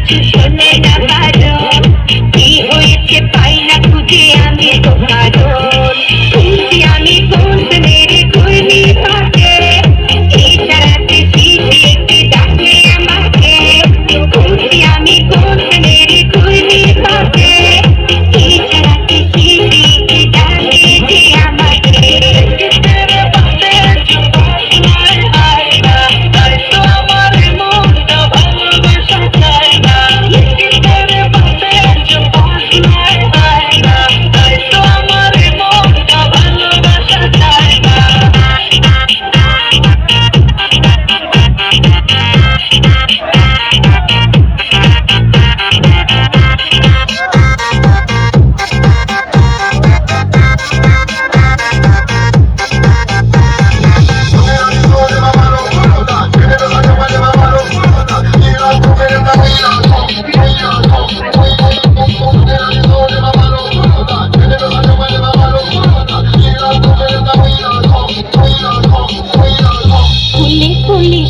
কিছু শোনে না বারণ, কি হয়েছে পাই না খুঁজে আমি তো কারণ। খুঁজছি আমি কোন মেরে ঘূর্ণি পাকে, ইশারাতে শিশি একটি ডাকে আমাকে। খুঁজছি আমি কোন মেরে ঘূর্ণি পাকে, ইশারাতে শিশি একটি ডাকে যে আমাকে। ফুলে ফুলে